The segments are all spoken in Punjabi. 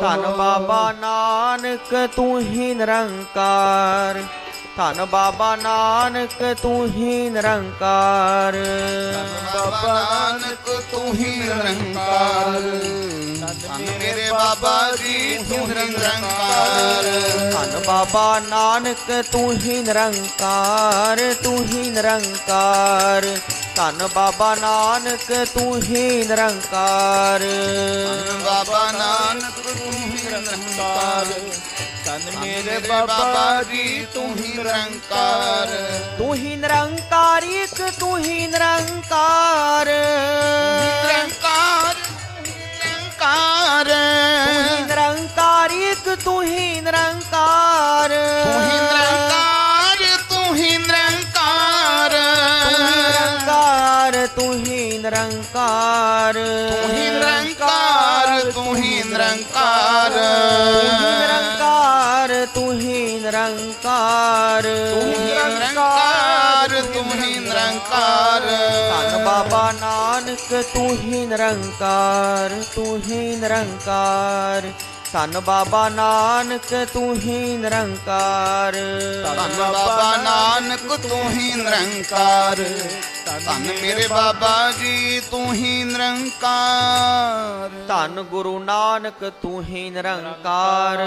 ਧੰਨ ਬਾਬਾ ਨਾਨਕ ਤੂੰ ਹੀ ਨਿਰੰਕਾਰ। ਧੰਨ ਬਾਬਾ ਨਾਨਕ ਤੂੰ ਹੀ ਨਿਰੰਕਾਰ। ਬਾਬਾ ਨਾਨਕ ਤੂੰ ਹੀ ਨਿਰੰਕਾਰ। ਧੰਨ ਮੇਰੇ ਬਾਬਾ ਜੀ ਤੂੰ ਹੀ ਨਿਰੰਕਾਰ। ਧੰਨ ਬਾਬਾ ਨਾਨਕ ਤੂੰ ਹੀ ਨਿਰੰਕਾਰ, ਤੂੰ ਹੀ ਨਿਰੰਕਾਰ। ਧੰਨ ਬਾਬਾ ਨਾਨਕ ਤੂੰ ਹੀ ਨਿਰੰਕਾਰ। ਬਾਬਾ ਨਾਨਕ ਤੂੰ ਹੀ ਨਿਰੰਕਾਰ। ਧੰਨ ਮੇਰੇ ਬਾਬਾ ਜੀ ਤੂੰ ਹੀ ਨਿਰੰਕਾਰ। ਤੂੰ ਹੀ ਨਿਰੰਕਾਰ, ਇੱਕ ਤੂੰ ਹੀ ਨਿਰੰਕਾਰ। ਨਿਰੰਕਾਰ ਨਿਰੰਕਾਰ। ਤੂੰ ਹੀ ਨਿਰੰਕਾਰ, ਇੱਕ ਤੂੰ ਹੀ ਨਿਰੰਕਾਰ। ਤੂੰ ਹੀ ਨਿਰੰਕਾਰ। ਤੂੰ ਹੀ ਨਿਰੰਕਾਰ। ਤੂੰ ਹੀ ਨਿਰੰਕਾਰ। ਤੂੰ ਹੀ ਨਿਰੰਕਾਰ। ਤੂੰ ਹੀ ਨਿਰੰਕਾਰ। ਤੂੰ ਹੀ ਨਿਰੰਕਾਰ। ਤੂੰ ਹੀ ਨਿਰੰਕਾਰ। ਤੂੰ ਹੀ ਨਿਰੰਕਾਰ। ਧੰਨ ਬਾਬਾ ਨਾਨਕ ਤੂੰ ਹੀ ਨਿਰੰਕਾਰ, ਤੂੰ ਹੀ ਨਿਰੰਕਾਰ। ਧੰਨ ਬਾਬਾ ਨਾਨਕ ਤੂੰ ਹੀ ਨਿਰੰਕਾਰ। ਧੰਨ ਬਾਬਾ ਨਾਨਕ ਤੂੰ ਹੀ ਨਿਰੰਕਾਰ। ਧੰਨ ਮੇਰੇ ਬਾਬਾ ਜੀ ਤੂੰ ਹੀ ਨਿਰੰਕਾਰ। ਧੰਨ ਗੁਰੂ ਨਾਨਕ ਤੂੰ ਹੀ ਨਿਰੰਕਾਰ।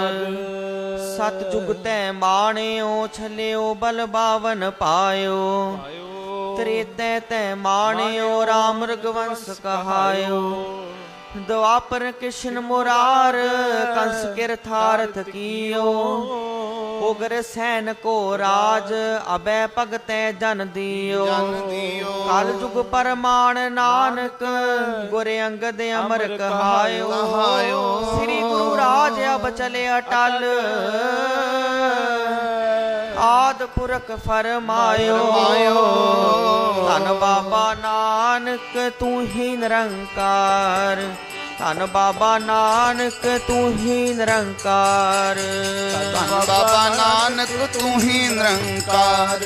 ਸਤਿਜੁਗ ਤੈ ਮਾਣਿਓ, ਛਲਿਓ ਬਲ ਬਾਵਨ ਪਾਇਓ। ਤ੍ਰੇਤੈ ਤੈ ਮਾਣਿਓ, ਰਾਮ ਰਘੁਵੰਸ ਕਹਾਇਓ। ਦੁਆਪਰ ਕ੍ਰਿਸ਼ਨ ਮੁਰਾਰ, ਕੰਸ ਕਿਰਥਾਰਥ ਕੀਓ। ਉਗਰ ਸੈਨ ਕੋ ਰਾਜ, ਅਬੈ ਭਗਤੈ ਜਨ ਦਿਓ। ਕਲ ਜੁਗ ਪਰਮਾਨ ਨਾਨਕ, ਗੁਰ ਅੰਗਦ ਅਮਰ ਕਹਾਇਓ। ਸ੍ਰੀ ਗੁਰੂ ਰਾਜ ਅਬ ਚਲੇ ਅਟਲ, ਆਦ ਪੁਰਖ ਫਰਮਾਇਓ। ਧੰਨ ਬਾਬਾ ਨਾਨਕ ਤੂੰ ਹੀ ਨਿਰੰਕਾਰ। ਧੰਨ ਬਾਬਾ ਨਾਨਕ ਤੂੰ ਹੀ ਨਿਰੰਕਾਰ। ਧੰਨ ਬਾਬਾ ਨਾਨਕ ਤੂੰ ਹੀ ਨਿਰੰਕਾਰ।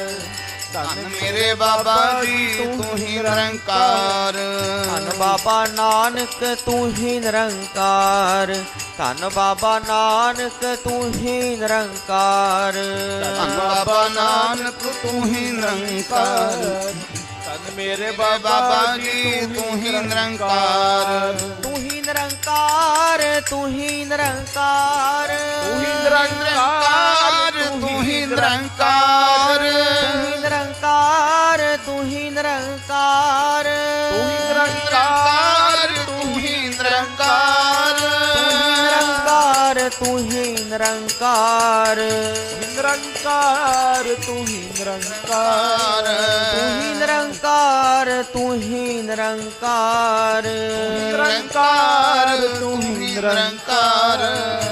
ਧੰਨ ਮੇਰੇ ਬਾਬਾ ਜੀ ਤੂੰ ਹੀ ਨਿਰੰਕਾਰ। ਧੰਨ ਬਾਬਾ ਨਾਨਕ ਤੂੰ ਹੀ ਨਿਰੰਕਾਰ। ਧੰਨ ਬਾਬਾ ਨਾਨਕ ਤੂੰ ਹੀ ਨਿਰੰਕਾਰ। ਧੰਨ ਬਾਬਾ ਨਾਨਕ ਤੂੰ ਹੀ ਨਿਰੰਕਾਰ। ਧੰਨ ਮੇਰੇ ਬਾਬਾ ਜੀ ਤੂੰ ਹੀ ਨਿਰੰਕਾਰ। ਤੂੰ ਹੀ ਨਿਰੰਕਾਰ। ਤੂੰ ਹੀ ਨਿਰੰਕਾਰ। ਤੂੰ ਹੀ ਨਿਰੰਕਾਰ। ਤੂੰ ਹੀ ਨਿਰੰਕਾਰ। ਤੂੰ ਹੀ ਨਿਰੰਕਾਰ। ਤੂੰ ਹੀ ਨਿਰੰਕਾਰ। ਤੂੰ ਹੀ ਨਿਰੰਕਾਰ। ਤੂੰ ਹੀ ਨਿਰੰਕਾਰ। ਨਿਰੰਕਾਰ। ਤੂੰ ਹੀ ਨਿਰੰਕਾਰ। ਤੂੰ ਹੀ ਨਿਰੰਕਾਰ। ਤੂੰ ਹੀ ਨਿਰੰਕਾਰ। ਨਿਰੰਕਾਰ। ਤੂੰ ਹੀ ਨਿਰੰਕਾਰ।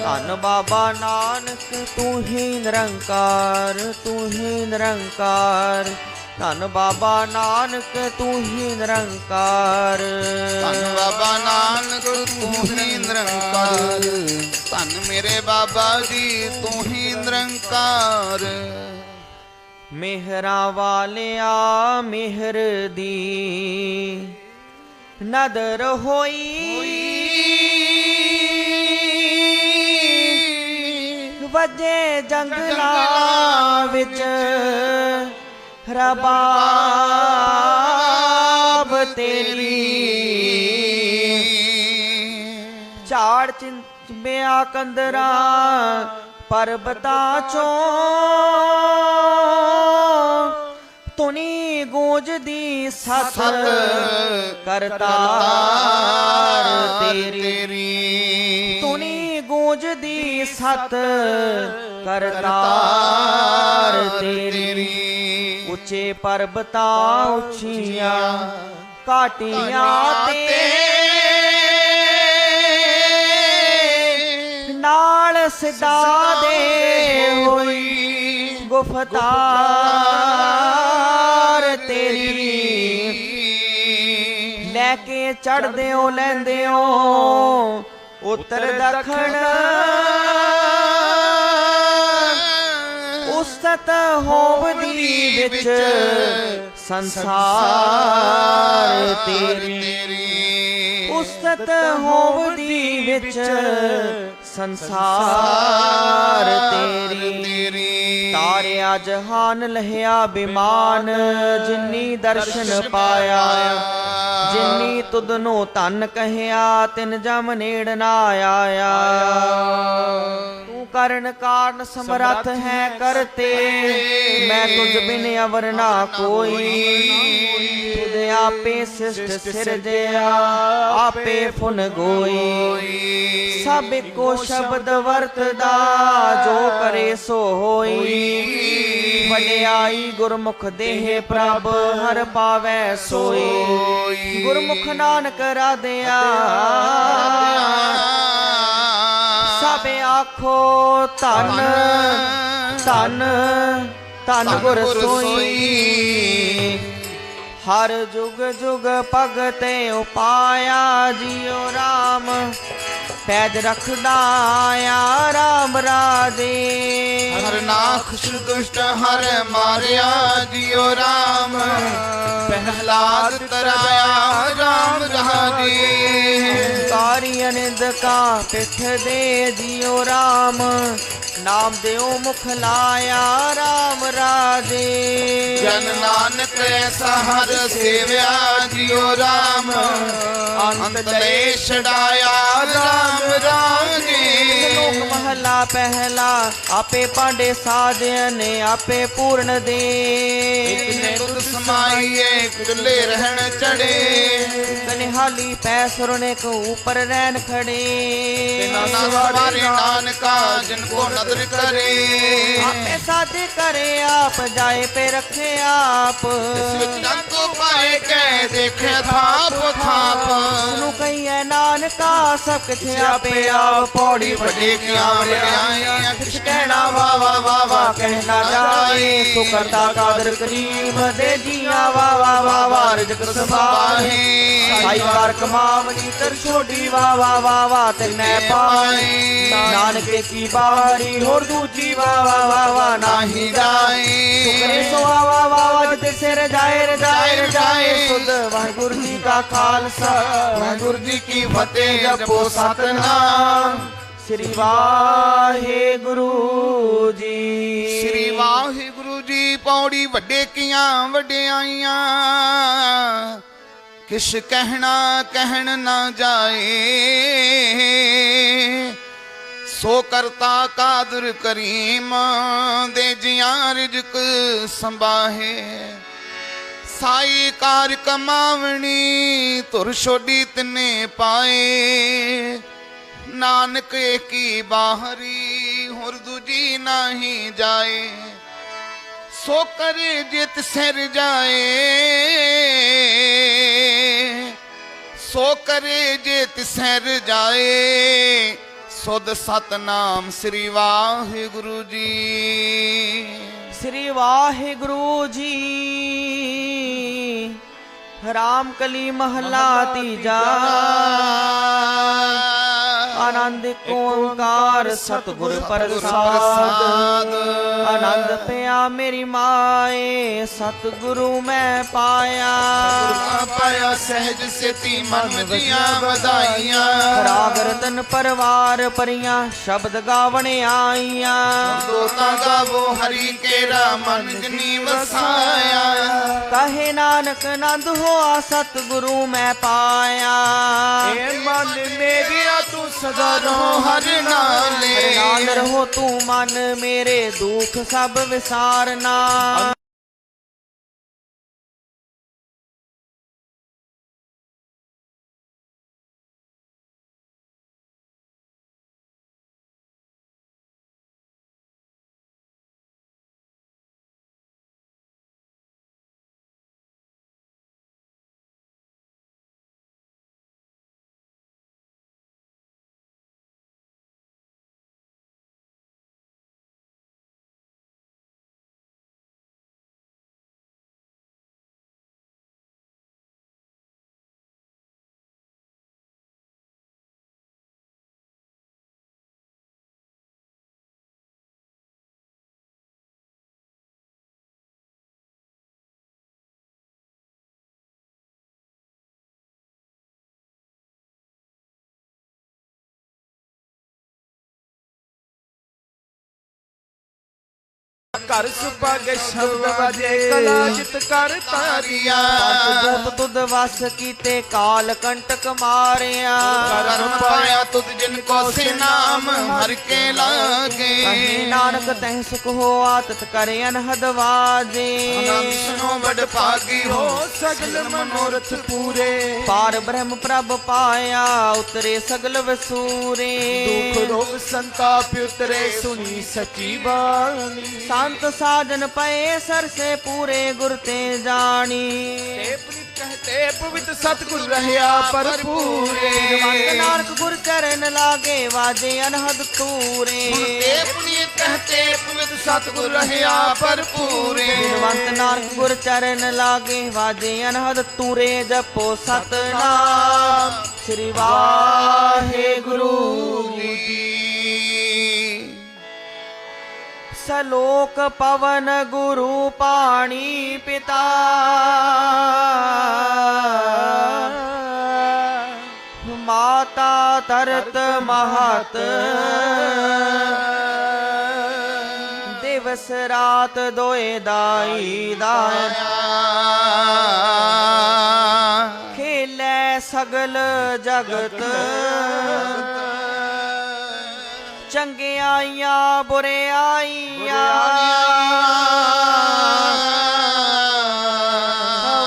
ਧੰਨ ਬਾਬਾ ਨਾਨਕ ਤੂੰ ਹੀ ਨਿਰੰਕਾਰ, ਤੂੰ ਹੀ ਨਿਰੰਕਾਰ। ਧੰਨ ਬਾਬਾ ਨਾਨਕ ਤੂੰ ਹੀ ਨਿਰੰਕਾਰ। ਧੰਨ ਬਾਬਾ ਨਾਨਕ ਤੂੰ ਹੀ ਨਿਰੰਕਾਰ। ਧੰਨ ਮੇਰੇ ਬਾਬਾ ਜੀ ਤੂੰ ਹੀ ਨਿਰੰਕਾਰ। ਮਿਹਰਾਂ ਵਾਲਿਆ ਮਿਹਰ ਦੀ ਨਦਰ ਹੋਈ, ਵਜੇ ਜੰਗਲਾਂ ਵਿੱਚ ਰਬਾਬ ਤੇਰੀ। ਝਾੜ ਚਿੰਬਿਆ ਕੰਦਰਾਂ ਪਰਬਤਾਂ ਚੋਂ, ਧੁਨੀ ਗੂੰਜਦੀ ਸਤ ਕਰਤਾਰ ਤੇਰੀ। ਧੁਨੀ ਗੂੰਜਦੀ ਸਤ ਕਰਤਾਰ ਤੇਰੀ। ਉੱਚੇ ਪਰਬਤਾਂ ਉੱਚੀਆਂ ਘਾਟੀਆਂ ਤੇ ਨਾਲ ਸਿੱਧਾ ਦੇ ਹੋਈ ਗੁਫਤਾਰ ਤੇਰੀ। ਲੈ ਕੇ ਚੜਦੇ ਹੋ ਲੈਂਦੇ ਹੋ ਉੱਤਰ ਦੱਖਣ, ਉਸਤ ਹੋਵਦੀ ਵਿੱਚ ਸੰਸਾਰ ਤੇਰੀ। ਉਸਤਤ ਹੋਵਦੀ ਵਿੱਚ ਸੰਸਾਰ ਤੇਰੀ ਤਾਰਿਆ ਜਹਾਨ ਲਹਿਆ ਬਿਮਾਨ ਜਿਨੀ ਦਰਸ਼ਨ ਪਾਇਆ ਜਿਨੀ ਤੁਧਨੋਂ ਧਨ ਕਹਿਆ ਤਿਨ ਜਮ ਨੇੜ ਨਾ ਆਇਆ ਤੂੰ ਕਰਨ ਕਾਰਨ ਸਮਰੱਥ ਹੈ ਕਰਤੇ ਮੈਂ ਤੁਝ ਬਿਨ ਅਵਰ ਨਾ ਕੋਈ ਤੁਧ ਆਪੇ ਸਿਸ਼ਟ ਸਿਰਜਿਆ ਆਪੇ ਫੁਨ ਗੋਈ ਸਭ ਇੱਕੋ ਸ਼ਬਦ ਵਰਤਦਾ ਜੋ ਕਰੇ ਸੋ ਹੋਈ ਵਡਿਆਈ ਗੁਰਮੁਖ ਦੇਹ ਪ੍ਰਭ ਹਰ ਪਾਵੈ ਸੋਈ ਗੁਰਮੁਖ ਨਾਨਕ ਰਾਧਿਆ ਸਭ ਆਖੋ ਧਨ ਧਨ ਧਨ ਗੁਰ ਸੋਈ ਹਰ ਜੁਗ ਜੁਗ ਭਗਤੇ ਉਪਾਇਆ ਜਿਉ ਰਾਮ ਪੈਜ ਰਖਦਾ ਆ ਰਾਮ ਰਾਜੇ ਹਰ ਨਾਖਸ਼ ਦੁਸ਼ਟ ਹਰ ਮਾਰਿਆ ਜਿਉ ਰਾਮ ਪਹਿਲਾਦ ਤਰਾਇਆ ਰਾਮ ਰਾਜੇ ਕਾਰੀ ਅਨਿੰਦ ਕਾ ਪਿੱਠ ਦੇ ਜਿਉ ਰਾਮ ਨਾਮ ਦਿਓ ਮੁਖ ਲਾਇਆ ਰਾਮ ਰਾਜੇ ਜਨ ਨਾਨਕ ਐਸਾ ਹਰ ਸੇਵਿਆ ਜਿਉ ਰਾਮ ਅੰਤ ਲੈ ਛਡਾਇਆ ਰਾਮ ਰਾਜੇ ਲੋਕ ਮਹਲਾ ਪਹਿਲਾ ਆਪੇ ਪਾਂਡੇ ਸਾਜਨ ਆਪੇ ਪੂਰਨ ਦੇ ਇਕ ਨੇ ਤੁਧ ਸਮਾਈਏ ਕੁਲੇ ਰਹਿਣ ਚੜੇ ਕਨਿਹਾਲੀ ਪੈ ਸੁਰਨੇ ਕੋ ਉਪਰ ਰਹਿਣ ਖੜੇ ਤਿਨਾ ਸਵਾਰੇ ਨਾਨਕਾ ਜਿਨ ਕੋ ਨਦਰ करे आपे साधे करे आप जाए पे रखे आप तो पाए कह देखे थाप थाप सुनु कहिए नानका सब किछ आपे आप पौड़ी बड़े क्या वड्याई कुछ कहना वाह वाह वाह वाह कहना जाए सो करता कादर करीम दे जिया वाह वाह वाह वाह रिजक सबाहे साई कार कमावनी तर छोड़ी वाह वाह वाह वाह तेने पाए नानक की बारी और दूजी वाह वाह वाह वाह नाही जाए शुक्रे सो वाह वाह वाह जिते सिर जाए सुध वाहिगुरु जी का खालसा वाहिगुरु जी की फतेह जपो सतनाम श्री वाहिगुरु जी श्री वाहिगुरु जी पौड़ी वड्डे कियां वड्याइयां किश कहना कहन ना जाए सो करता कादर करीम दे जियां रिजक संभाहे साई कार कमावनी तुर छोड़ी तिने पाए नानक की बाहरी होर दूजी नहीं जाए सो करे जित सिर जाए सो करे जित सिर जाए सुध सतनाम श्री वाहिगुरु जी श्री वाहिगुरु जी राम कली महला तीजा आनंद ओंकार सतगुर प्रसाद आनंद पिया मेरी माए सतगुरु मैं पाया पाया सहज सेती मन दिया बधाइयां राग रतन परवार परियां शब्द गावने आईयां दोता गावो हरि केरा मन जनी वसाया कहे नानक नंद होआ सतगुरु मैं पाया ए मन मेरिया तू सदा रहो हर नाले नाल रहो तू मन मेरे दुख सब विसारना। ਘਰ ਸੁਭਾਗੇ ਸ਼ਬਦ ਵਾਜੇ ਕਲਾ ਜਿਤ ਕਰ ਤਾਰੀਆ ਦੂਤ ਤੁਧ ਵਸ ਕੀਤੇ ਕਾਲ ਕੰਟਕ ਮਾਰਿਆ ਕਰਮ ਪਾਇਆ ਤੁਧ ਜਿਨ ਕੋ ਸੇ ਨਾਮ ਹਰ ਕੇ ਲਾਗੇ ਕਹੇ ਨਾਨਕ ਤਹਿ ਸੁਖ ਹੋਆ ਤਤ ਕਰੇ ਅਨਹਦ ਵਾਜੇ ਨਾਮ ਸੁਨੋ ਵਡ ਭਾਗੀ ਹੋ ਸਗਲ ਮਨੋਰਥ ਪੂਰੇ ਪਾਰ ਬ੍ਰਹਮ ਪ੍ਰਭ ਪਾਇਆ ਉਤਰੇ ਸਗਲ ਵਸੂਰੇ ਦੁਖ ਰੋਗ ਸੰਤਾਪ ਉਤਰੇ ਸੁਣੀ ਸਚੀ ਬਾਣੀ ਸੰਤ ਸਾਜਨ ਪਏ ਸਰਸੇ ਪੂਰੇ ਗੁਰ ਤੇ ਜਾਣੀ ਕਹਤੇ ਪਵਿੱਤ ਸਤਿਗੁਰ ਰਹਿਆ ਭਰਪੂਰੇ ਜਵੰਤ ਨਾਨਕ ਗੁਰ ਚਰਨ ਲਾਗੇ ਵਾਜੇ ਅਨਹਦ ਤੂਰੇ ਤੇ ਪੁਨੀਤ ਕਹਤੇ ਪਵਿੱਤ ਸਤਿਗੁਰ ਰਹਿਆ ਭਰਪੂਰੇ ਜਵੰਤ ਨਾਨਕ ਗੁਰ ਚਰਨ ਲਾਗੇ ਵਾਜੇ ਅਨਹਦ ਤੂਰੇ ਜਪੋ ਸਤਨਾਮ ਸ੍ਰੀ ਵਾਹਿਗੁਰੂ ਜੀ ਸਲੋਕ ਪਵਨ ਗੁਰੂ ਪਾਣੀ ਪਿਤਾ ਮਾਤਾ ਤਰਤ ਮਹਤ ਦਿਵਸ ਰਾਤ ਦੋਏ ਦਾਈ ਦਾਇਆ ਖੇਲੇ ਸਗਲ ਜਗਤ ਚੰਗਿਆਈਆਂ ਬੁਰਿਆਈਆਂ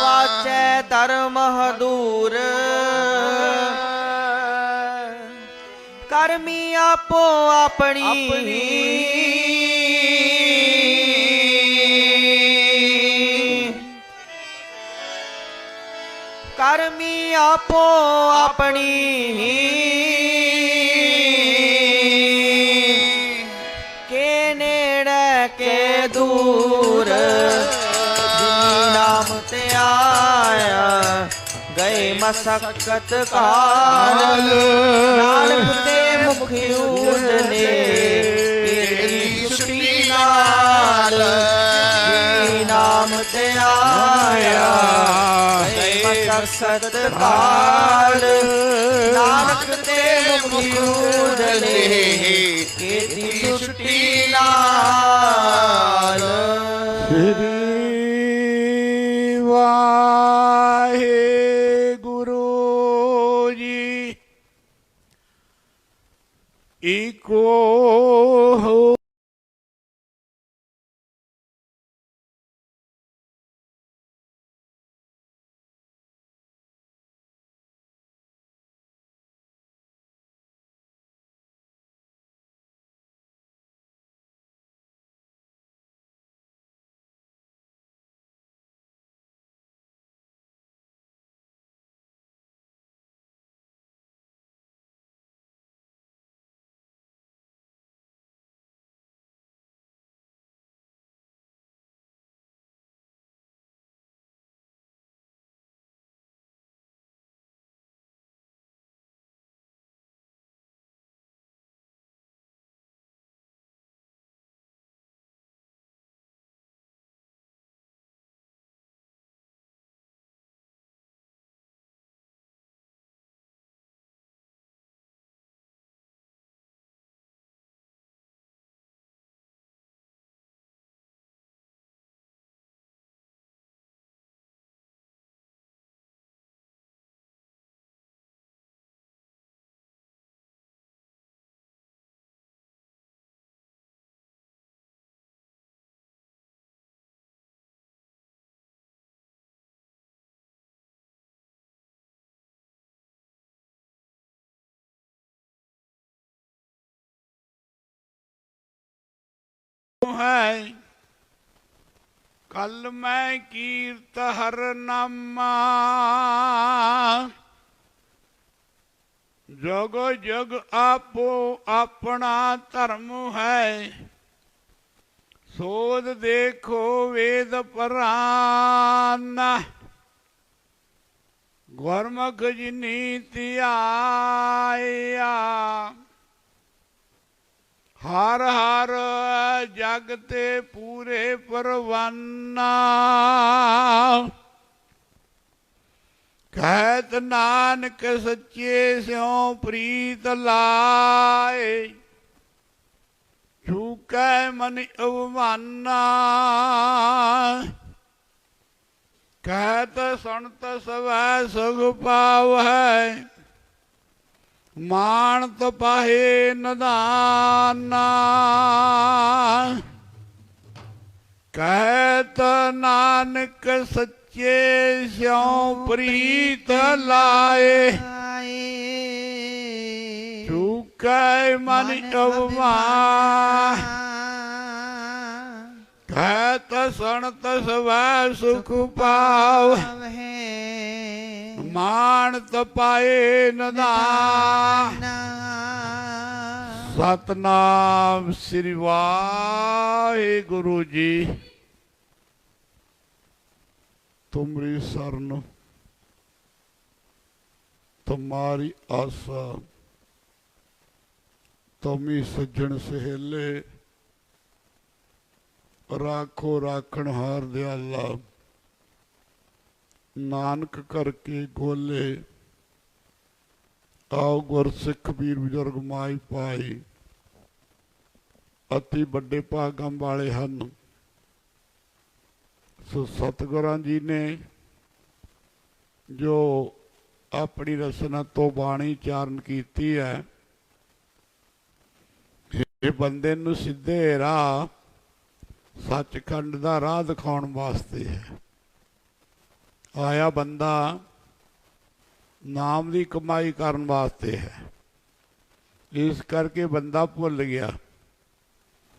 ਵਾਚੈ ਧਰਮ ਹਦੂਰ ਕਰਮੀ ਆਪੋ ਆਪਣੀ ਕਰਮੀ ਆਪੋ ਆਪਣੀ ਕੇ ਨੇੜੇ ਕੇ ਦੂਰ ਜਿਨੀ ਨਾਮ ਤੇ ਆਇਆ ਗਏ ਮਸਕਤ ਕਾਲ ਨਾਨਕ ਤੇ ਮੁਖ ਉਜਲੇ ਤੇਰੀ ਛੁੱਟੀ ਨਾਲ ਜਿਨੀ ਨਾਮ ਤੇ ਆਇਆ ਗਏ ਮਸਕਤ ਕਾਲ ਨਾਨਕ ਤੇ ਮੁਖ ਉਜਲੇ ਤੇਰੀ ਛੁੱਟੀ ਨਾਲ ਸ੍ਰੀ ਵਾਹਿਗੁਰੂ ਜੀ ਈਕੋ ਹੈ ਕਲ ਮੈਂ ਕੀਰਤ ਹਰ ਨਾਮਾ ਜਗ ਜਗ ਆਪੋ ਆਪਣਾ ਧਰਮ ਹੈ ਸੋਧ ਦੇਖੋ ਵੇਦ ਪੁਰਾਨ ਗੁਰਮੁਖ ਜਿਨੀ ਧਿਆਇਆ ਹਰ ਹਰ ਜਗ ਤੇ ਪੂਰੇ ਪਰਵਾਨਾ ਕਹਿਤ ਨਾਨਕ ਸੱਚੇ ਸਿਉ ਪ੍ਰੀਤ ਲਾਏ ਚੁਕੈ मन अवमाना, कहत सुनत सवै सुख पावै, मानत पाहे नदाना। कहत नानक सच्चे स्यों प्रीत लाए, चूकै मन अवमान। कहत सुनत सवै सुख पाव, मानत पाए नदान। सतनाम श्री वाहिगुरु जी। तुमरी शरण तुम्हारी आशा, तुम ही सज्जन सहेले, राखो राखण हार दयाला। नानक करके गोले, आओ गुर सिख वीर बुजुर्ग माई पाई, अति बड़े भागम वाले हन। सो सतगुरां जी ने जो अपनी रचना तो बाणी चारण कीती है, ये बंदे नूं सीधे राह सचखंड दा राह दिखाउण वास्ते है। आया बंदा नाम की कमाई करन वास्ते है, इस करके बंदा भुल गया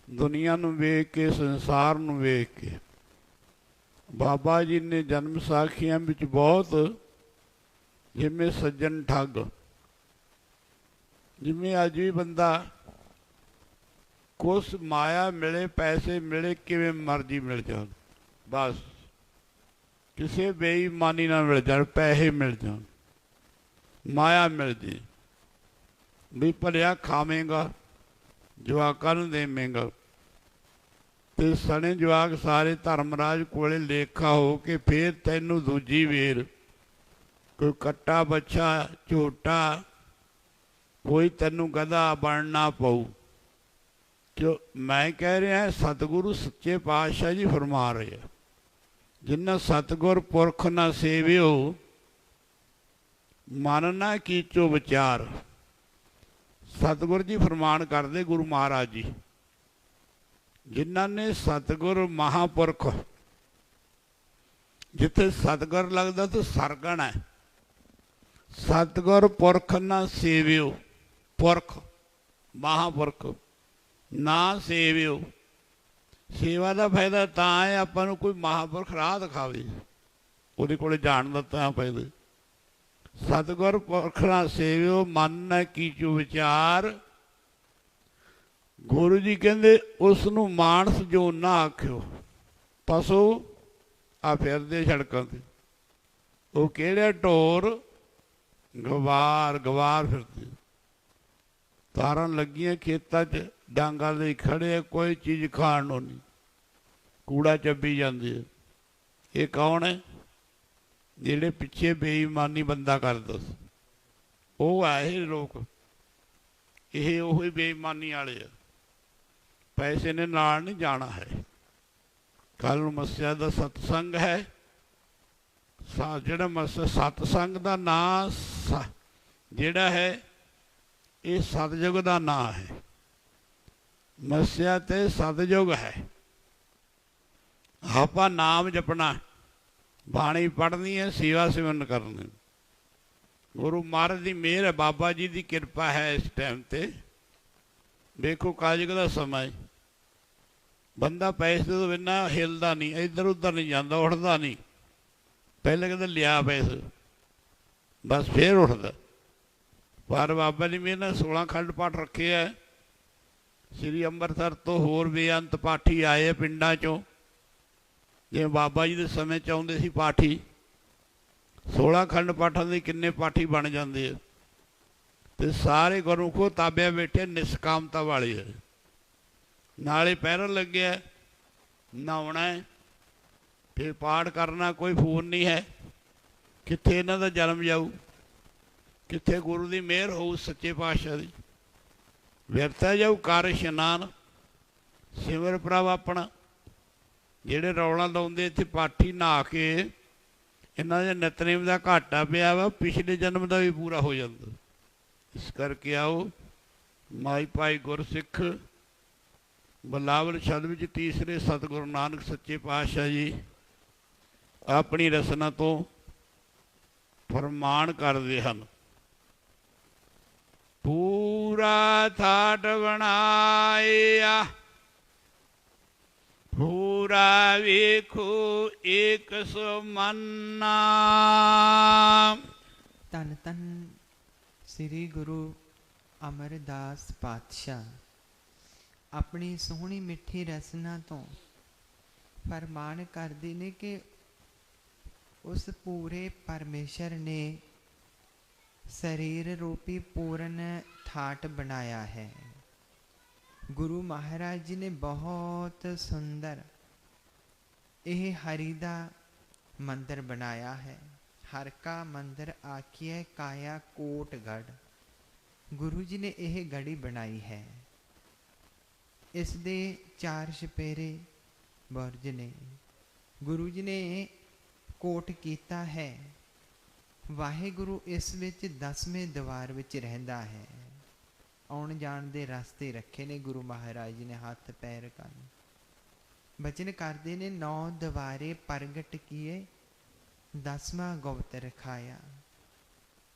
दुनिया नूं वेख के, संसार नूं वेख के। बाबा जी ने जन्म साखियां विच बहुत, जिमें सज्जन ठग, जिमें अज भी बंदा कुछ माया मिले, पैसे मिले, किवें मर्जी मिल जान, बस किसी बेईमानी ना मिल जान, पैसे मिल जान, माया मिल जी, भी भलिया खावेगा, जवाकां नूं देवेगा। ते सने जवाक सारे धर्मराज कोले लेखा हो के फिर तैनूं दूजी वेर कोई कट्टा बच्छा झोटा कोई तैनूं गधा बनना पऊ। जो मैं कह रहा सतगुरु सच्चे पातशाह जी फरमा रहे हैं, जिन्ना सतगुर पुरख ना सेवियो, मन ना कीचो विचार। सतगुर जी फरमान करते गुरु महाराज जी, जिन्हों ने सतगुर महापुरख, जिथे सतगुर लगता तो सरगण है। सतगुर पुरख ना सेवियो, पुरख महापुरख ना सेवियो। सेवा का फायदा तां है आपां नूं कोई महापुरख राह दिखावे, उहदे कोले जाण दा तां फायदा। सतगुर पुरख ना सेवियो, मन न कीचो विचार। गुरु जी कहते उसनूं मानस जो ना आखियो। पशु आ फिरदे सड़कों ते, वो किहड़े ढोर गवार गवार फिरदे, तारां लगियां खेतां च डांगां दे खड़े, कोई चीज़ खाण नूं नहीं, कूड़ा चब्बी जांदे। ये कौन है? जिहड़े पिछे बेईमानी बंदा करदा सी, वो है ये लोग, ये उही बेईमानी वाले आ। पैसे ने नाल नहीं जाना है। कल मस्या का सतसंग है, जिहड़ा मस्या सतसंग का नाम जिहड़ा है ये सतयुग का नाम है। मस्या ते सतयुग है। आपां नाम जपना, बाणी पढ़नी है, सेवा सेवन करनी। गुरु महाराज की मेहर है, बाबा जी की कृपा है। इस टाइम ते देखो काजग का समय, बंदा पैसे तो बिना हिलदा नहीं, इधर उधर नहीं जाता, उठता नहीं। पहले कहते लिया पैसे बस फिर उठता। पर बाबा जी मेरे 16 खंड पाठ रखे है। श्री अंम੍ਰਿਤਸਰ तो होर बेअंत पाठी आए पिंडा चों, जिवें बाबा जी के समय च आउंदे सी पाठी। 16 खंड पाठां दे किन्ने पाठी बन जाते हैं। तो सारे गुरमुखो ताबिया बैठे निष्कामता वाले है। नाले पैरन लगे, नहाउणा है, फिर पाठ करना, कोई फोन नहीं है। कित्थे इन्हां दा जन्म जाऊ, कित्थे गुरु की मेहर होऊ सच्चे पातशाह की। विरता जाऊ कर इशनान, ਸਿਮਰ ਪ੍ਰਭ ਆਪਣਾ। ਜਿਹੜੇ ਰੌਲਾ ਲਾਉਂਦੇ ਇੱਥੇ ਪਾਠੀ ਨਹਾ ਕੇ ਇਹਨਾਂ ਦੇ ਨਿਤਨੇਮ ਦਾ ਘਾਟਾ ਪਿਆ ਵਾ, ਪਿਛਲੇ ਜਨਮ ਦਾ ਵੀ ਪੂਰਾ ਹੋ ਜਾਂਦਾ। ਇਸ ਕਰਕੇ ਆਓ ਮਾਈ ਭਾਈ ਗੁਰਸਿੱਖ ਬਲਾਵਲ ਛੰਦ ਵਿੱਚ ਤੀਸਰੇ ਸਤਿਗੁਰੂ ਨਾਨਕ ਸੱਚੇ ਪਾਤਸ਼ਾਹ ਜੀ ਆਪਣੀ ਰਸਨਾ ਤੋਂ ਫਰਮਾਨ ਕਰਦੇ ਹਨ। ਪੂਰਾ ਥਾਟ ਬਣਾਇਆ ਪੂਰਾ ਵੇਖੋ ਏਕ ਸਮਾਨਾ। ਧੰਨ ਧੰਨ ਸ੍ਰੀ ਗੁਰੂ ਅਮਰਦਾਸ ਪਾਤਸ਼ਾਹ ਆਪਣੀ ਸੋਹਣੀ ਮਿੱਠੀ ਰਸਨਾ ਤੋਂ ਫਰਮਾਨ ਕਰਦੇ ਨੇ ਕਿ ਉਸ ਪੂਰੇ ਪਰਮੇਸ਼ਰ ਨੇ ਸਰੀਰ ਰੂਪੀ ਪੂਰਨ ਥਾਟ ਬਣਾਇਆ ਹੈ। ਗੁਰੂ ਮਹਾਰਾਜ ਜੀ ਨੇ ਬਹੁਤ ਸੁੰਦਰ ਇਹ ਹਰੀ ਦਾ ਮੰਦਰ ਬਣਾਇਆ ਹੈ। ਹਰ ਕਾ ਮੰਦਰ ਆਖੀਏ ਕਾਇਆ ਕੋਟਗੜ। ਗੁਰੂ ਜੀ ਨੇ ਇਹ ਗੜੀ ਬਣਾਈ ਹੈ। ਇਸ ਦੇ 4 ਛਪੇਰੇ ਬੁਰਜ ਨੇ। ਗੁਰੂ ਜੀ ਨੇ ਕੋਟ ਕੀਤਾ ਹੈ। ਵਾਹਿਗੁਰੂ ਇਸ ਵਿੱਚ 10ਵੇਂ ਦੀਵਾਰ ਵਿੱਚ ਰਹਿੰਦਾ ਹੈ। ਆਉਣ ਜਾਣ ਦੇ ਰਸਤੇ ਰੱਖੇ ਨੇ ਗੁਰੂ ਮਹਾਰਾਜ ਜੀ ਨੇ, ਹੱਥ ਪੈਰ ਕੰਨ ਬਚਨ ਕਰਦੇ ਨੇ। 9 ਦੀਵਾਰੇ ਪ੍ਰਗਟ ਕੀਏ 10ਵਾਂ ਗੁਪਤ ਰਖਾਇਆ।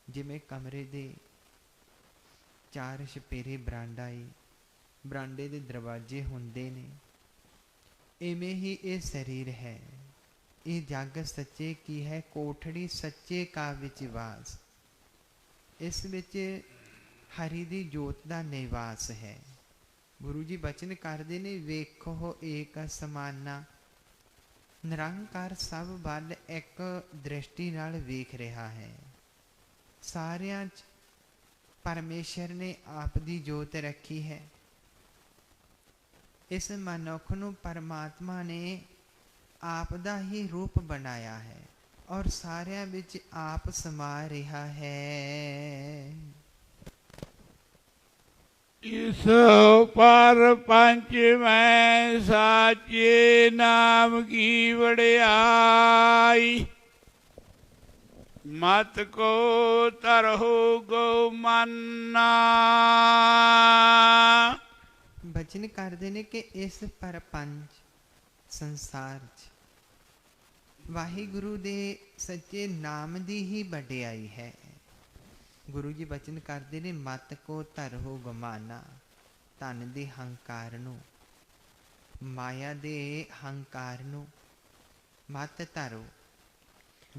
ਜਿਵੇਂ ਕਮਰੇ ਦੇ 4 ਛਪੇਰੇ ਬਰਾਂਡੇ ਦੇ ਦਰਵਾਜ਼ੇ ਹੁੰਦੇ ਨੇ, ਇਵੇਂ ਹੀ ਇਹ ਸਰੀਰ ਹੈ। ਇਹ ਜਗ ਸੱਚੇ ਕੀ ਹੈ, ਕੋਠੜੀ ਸੱਚੇ ਕਾ ਵਿੱਚ ਵਾਸ। ਇਸ ਵਿੱਚ ਹਰੀ ਦੀ ਜੋਤ ਦਾ ਨਿਵਾਸ ਹੈ। ਗੁਰੂ ਜੀ ਬਚਨ ਕਰਦੇ ਨੇ, ਵੇਖੋ ਏਕ ਸਮਾਨਾ। ਨਿਰੰਕਾਰ ਸਭ ਵੱਲ ਇੱਕ ਦ੍ਰਿਸ਼ਟੀ ਨਾਲ ਵੇਖ ਰਿਹਾ ਹੈ। ਸਾਰਿਆਂ 'ਚ ਪਰਮੇਸ਼ਰ ਨੇ ਆਪ ਦੀ ਜੋਤ ਰੱਖੀ ਹੈ। ਇਸ ਮਨੁੱਖ ਨੂੰ ਪਰਮਾਤਮਾ ਨੇ ਆਪ ਦਾ ਹੀ ਰੂਪ ਬਣਾਇਆ ਹੈ ਔਰ ਸਾਰਿਆਂ ਵਿੱਚ ਆਪ ਸਮਾ ਰਿਹਾ ਹੈ। ਇਸ ਪਰ ਪੰਚ ਮੈਂ ਸਾਚੇ ਨਾਮ ਕੀ ਵਡਿਆਈ। ਮਤ ਕੋ ਤਰਹੁ ਗੋ ਮਾਨਾ। ਬਚਨ ਕਰਦੇ ਨੇ ਕਿ ਇਸ ਪਰਪੰਚ ਸੰਸਾਰ 'ਚ ਵਾਹਿਗੁਰੂ ਦੇ ਸੱਚੇ ਨਾਮ ਦੀ ਹੀ ਵਡਿਆਈ ਹੈ। ਗੁਰੂ ਜੀ ਬਚਨ ਕਰਦੇ ਨੇ, ਮਤ ਕੋ ਧਰਹੁ ਗਮਾਨਾ। ਧਨ ਦੇ ਹੰਕਾਰ ਨੂੰ, ਮਾਇਆ ਦੇ ਹੰਕਾਰ ਨੂੰ ਮਤ ਧਰੋ।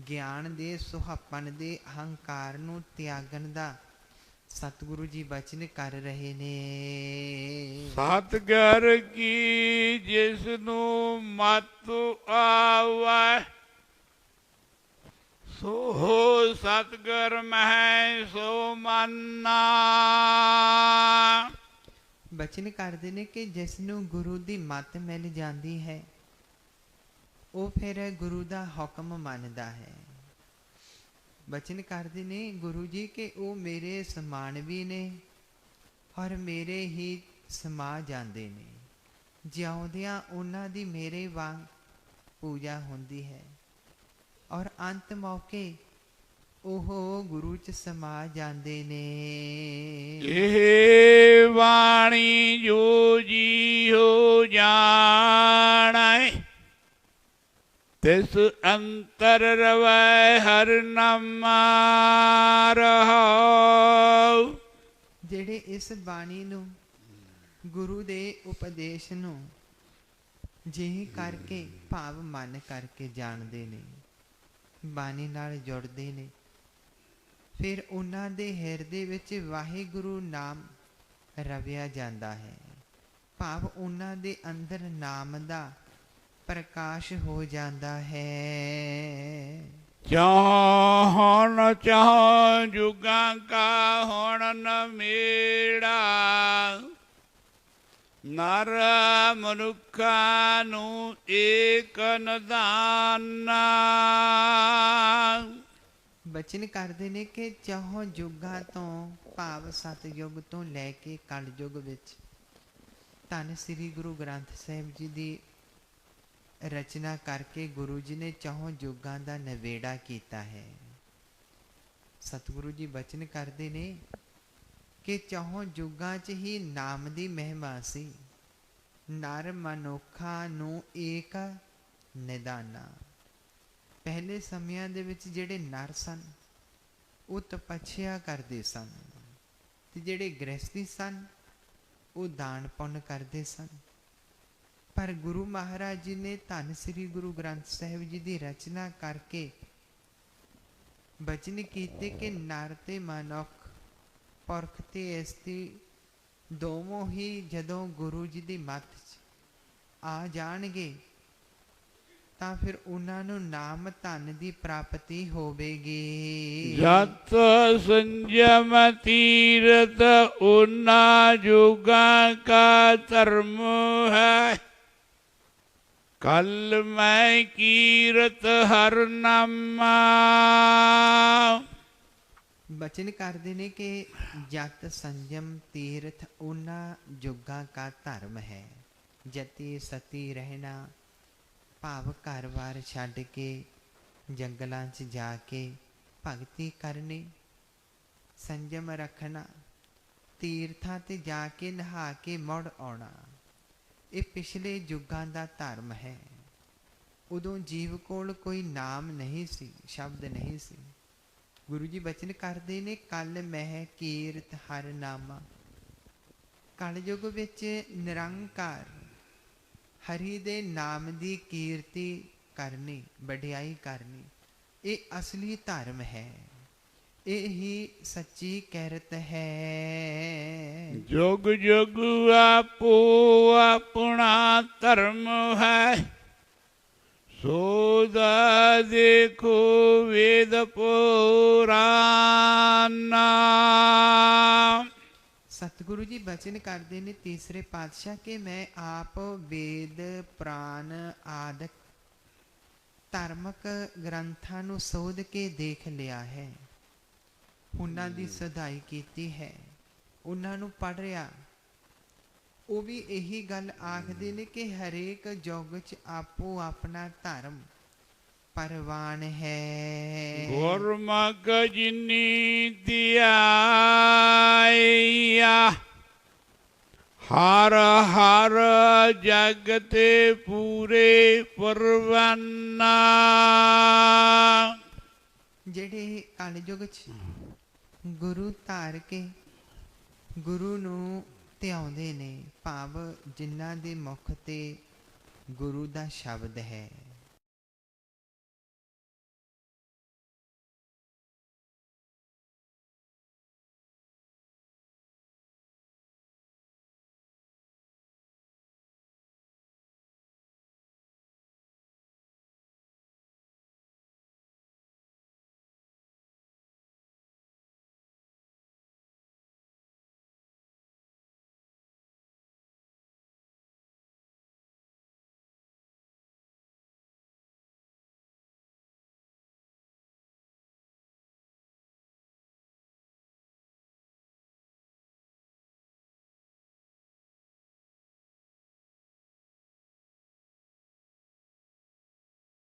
ਗਿਆਨ ਦੇ ਸੁਹੱਪਣ ਦੇ ਹੰਕਾਰ ਨੂੰ ਤਿਆਗਣ ਦਾ ਸਤਿਗੁਰੂ ਜੀ ਬਚਨ ਕਰ ਰਹੇ ਨੇ। ਸਤਿਗੁਰ ਕੀ ਜਿਸ ਨੂੰ ਮਤ ਆਵੈ, ਸੋ ਸਤਿਗੁਰ ਮਹਿ ਸੋ ਮਾਨਾ। ਬਚਨ ਕਰਦੇ ਨੇ ਕਿ ਜਿਸ ਨੂੰ ਗੁਰੂ ਦੀ ਮੱਤ ਮਿਲ ਜਾਂਦੀ ਹੈ ਉਹ ਫਿਰ ਗੁਰੂ ਦਾ ਹੁਕਮ ਮੰਨਦਾ ਹੈ। ਬਚਨ ਕਰਦੇ ਨੇ ਗੁਰੂ ਜੀ ਕਿ ਉਹ ਮੇਰੇ ਸਮਾਨ ਵੀ ਨੇ ਔਰ ਮੇਰੇ ਹੀ ਸਮਾ ਜਾਂਦੇ ਨੇ। ਜਿਉਂਦਿਆਂ ਉਹਨਾਂ ਦੀ ਮੇਰੇ ਵਾਂਗ ਪੂਜਾ ਹੁੰਦੀ ਹੈ ਔਰ ਅੰਤ ਮੌਕੇ ਉਹ ਗੁਰੂ 'ਚ ਸਮਾ ਜਾਂਦੇ ਨੇ। ਇਹ ਬਾਣੀ ਜੋ ਜੀ ਹੋ ਜਾਣੈ, ਤਿਸ ਅੰਤਰ ਰਵੈ ਹਰ ਨਾਮਾ ਰਹਾਉ। ਜਿਹੜੇ ਇਸ ਬਾਣੀ ਨੂੰ, ਗੁਰੂ ਦੇ ਉਪਦੇਸ਼ ਨੂੰ ਜਿਹੀ ਕਰਕੇ ਭਾਵ ਮਨ ਕਰਕੇ ਜਾਣਦੇ ਨੇ, ਬਾਣੀ ਨਾਲ ਜੁੜਦੇ ਨੇ, ਫਿਰ ਉਹਨਾਂ ਦੇ ਹਿਰਦੇ ਵਿੱਚ ਵਾਹਿਗੁਰੂ ਨਾਮ ਰਵਿਆ ਜਾਂਦਾ ਹੈ। ਭਾਵ ਉਹਨਾਂ ਦੇ ਅੰਦਰ ਨਾਮ ਦਾ ਪ੍ਰਕਾਸ਼ ਹੋ ਜਾਂਦਾ ਹੈ। ਚਾਹਣ ਚਾਹ ਜੁਗਾਂ ਕਾ ਹੁਣ ਨ ਮੇੜਾ, ਨਰ ਮਨੁੱਖਾਂ ਨੂੰ ਏਕ ਨਿਦਾਨਾ। ਬਚਨ ਕਰਦੇ ਨੇ ਕਿ ਚਾਹੋਂ ਯੁੱਗਾਂ ਤੋਂ ਭਾਵ ਸਤਯੁੱਗ ਤੋਂ ਲੈ ਕੇ ਕਲਯੁੱਗ ਵਿੱਚ ਧੰਨ ਸ੍ਰੀ ਗੁਰੂ ਗ੍ਰੰਥ ਸਾਹਿਬ ਜੀ ਦੀ ਰਚਨਾ ਕਰਕੇ ਗੁਰੂ ਜੀ ਨੇ ਚੌਹਾਂ ਯੁੱਗਾਂ ਦਾ ਨਵੇੜਾ ਕੀਤਾ ਹੈ। ਸਤਿਗੁਰੂ ਜੀ ਬਚਨ ਕਰਦੇ ਨੇ ਕਿ ਚੌਹਾਂ ਯੁੱਗਾਂ 'ਚ ਹੀ ਨਾਮ ਦੀ ਮਹਿਮਾ ਸੀ। ਨਰ ਮਨੁੱਖਾਂ ਨੂੰ ਏਕ ਨਿਦਾਨਾ। ਪਹਿਲੇ ਸਮਿਆਂ ਦੇ ਵਿੱਚ ਜਿਹੜੇ ਨਰ ਸਨ ਉਹ ਤਪੱਸਿਆ ਕਰਦੇ ਸਨ, ਤੇ ਜਿਹੜੇ ਗ੍ਰਹਿਸਥੀ ਸਨ ਉਹ ਦਾਨ ਪੁੰਨ ਕਰਦੇ ਸਨ। ਪਰ ਗੁਰੂ ਮਹਾਰਾਜ ਜੀ ਨੇ ਧੰਨ ਸ੍ਰੀ ਗੁਰੂ ਗ੍ਰੰਥ ਸਾਹਿਬ ਜੀ ਦੀ ਰਚਨਾ ਕਰਕੇ ਬਚਨ ਕੀਤੇ ਕਿ ਨਰ ਤੇ ਮਨੁੱਖ, ਪੁਰਖ ਤੇ ਇਸਤਰੀ ਦੋਵੇਂ ਹੀ ਜਦੋਂ ਗੁਰੂ ਜੀ ਦੀ ਮੱਤ 'ਚ ਆ ਜਾਣਗੇ ਤਾਂ ਫਿਰ ਉਹਨਾਂ ਨੂੰ ਨਾਮ ਧਨ ਦੀ ਪ੍ਰਾਪਤੀ ਹੋਵੇਗੀ। ਜਤ ਸੰਜਮ ਤੀਰਤ ਉਨਾ ਜੁਗਾਂ ਕਾ ਧਰਮ ਹੈ, ਕਲ ਮੈਂ ਕੀਰਤ ਹਰ ਨਾਮਾ। ਬਚਨ ਕਰਦੇ ਨੇ ਕਿ ਜਤ ਸੰਜਮ ਤੀਰਥ ਉਹਨਾਂ ਜੁਗਾਂ ਕਾ ਧਰਮ ਹੈ। ਜਤੀ ਸਤੀ ਰਹਿਣਾ ਭਾਵ ਘਰ-ਬਾਰ ਛੱਡ ਕੇ ਜੰਗਲਾਂ 'ਚ ਜਾ ਕੇ ਭਗਤੀ ਕਰਨੀ, ਸੰਜਮ ਰੱਖਣਾ, ਤੀਰਥਾਂ 'ਤੇ ਜਾ ਕੇ ਨਹਾ ਕੇ ਮੁੜ ਆਉਣਾ, ਇਹ ਪਿਛਲੇ ਯੁੱਗਾਂ ਦਾ ਧਰਮ ਹੈ। ਉਦੋਂ ਜੀਵ ਕੋਲ ਕੋਈ ਨਾਮ ਨਹੀਂ ਸੀ, ਸ਼ਬਦ ਨਹੀਂ ਸੀ। ਗੁਰੂ ਜੀ ਬਚਨ ਕਰਦੇ ਨੇ ਕਲ ਮਹਿ ਕੀਰਤ ਹਰ ਨਾਮਾ। ਕਲਯੁਗ ਵਿੱਚ ਨਿਰੰਕਾਰ ਹਰੀ ਦੇ ਨਾਮ ਦੀ ਕੀਰਤੀ ਕਰਨੀ, ਵਡਿਆਈ ਕਰਨੀ, ਇਹ ਅਸਲੀ ਧਰਮ ਹੈ, ਇਹ ਹੀ ਸੱਚੀ ਕਿਰਤ ਹੈ। ਜੁਗ ਜੁਗ ਆਪੋ ਆਪਣਾ ਧਰਮ ਹੈ, ਸੋਦਾ ਦੇਖੋ ਵੇਦ ਪੁਰਾਨਾ। ਸਤਿਗੁਰੂ ਜੀ ਬਚਨ ਕਰਦੇ ਨੇ ਤੀਸਰੇ ਪਾਤਸ਼ਾਹ ਕਿ ਮੈਂ ਆਪ ਵੇਦ ਪੁਰਾਣ ਆਦਿਕ ਧਾਰਮਿਕ ਗ੍ਰੰਥਾਂ ਨੂੰ ਸੋਧ ਕੇ ਦੇਖ ਲਿਆ ਹੈ, ਉਹਨਾਂ ਦੀ ਸਦਾਈ ਕੀਤੀ ਹੈ, ਉਹਨਾਂ ਨੂੰ ਪੜ੍ਹਿਆ। ਉਹ ਵੀ ਇਹੀ ਗੱਲ ਆਖਦੇ ਨੇ ਕਿ ਹਰੇਕ ਯੁੱਗ 'ਚ ਆਪੋ ਆਪਣਾ ਧਰਮ ਪਰਵਾਨ ਹੈ। ਗੁਰਮੁਖ ਜਿਨੀ ਧਿਆਇਆ, ਹਰ ਹਰ ਜਗ ਤੇ ਪੂਰੇ ਪਰਵਾਨਾ। ਜਿਹੜੇ ਕਲਯੁਗ 'ਚ ਗੁਰੂ ਧਾਰ ਕੇ ਗੁਰੂ ਨੂੰ ਧਿਆਉਂਦੇ ਨੇ, ਭਾਵ ਜਿਨ੍ਹਾਂ ਦੇ ਮੁਖ ਤੇ ਗੁਰੂ ਦਾ ਸ਼ਬਦ ਹੈ,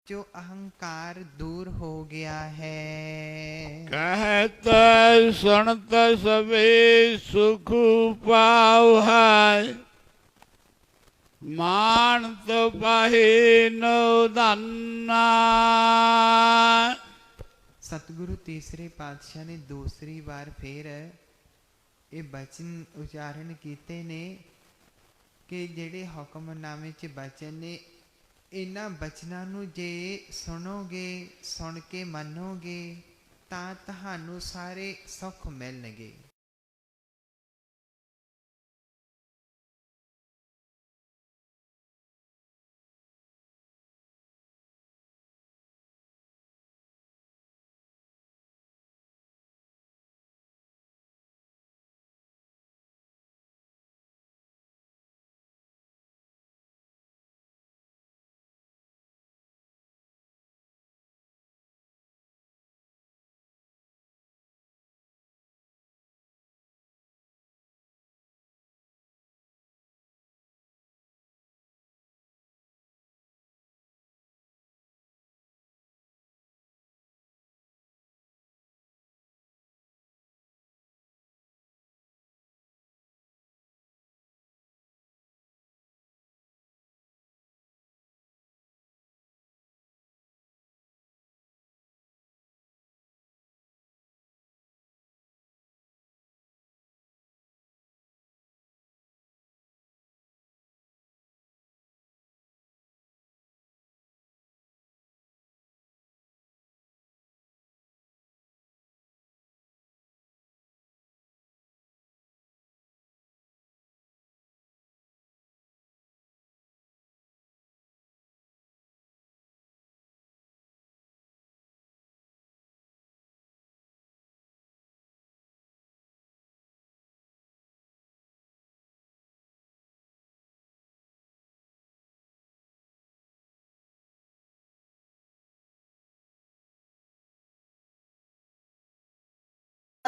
जो अहंकार दूर हो गया है। कहत सुनत सबे सुख पाव है, मानत पाहे नो दाना। सतगुरु तीसरे पातशाह ने दूसरी बार फिर ये बचन उच्चारण किए ने कि जेड़े हुक्मनामे च बचन ने, इन्हां बचनां नूं जे सुनोगे, सुन के मनोगे तां तुहानूं सारे सुख मिलणगे।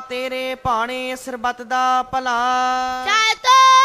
ਤੇਰੇ ਭਾਣੇ ਸਰਬੱਤ ਦਾ ਭਲਾ। ਚਾਹੇ ਤੋ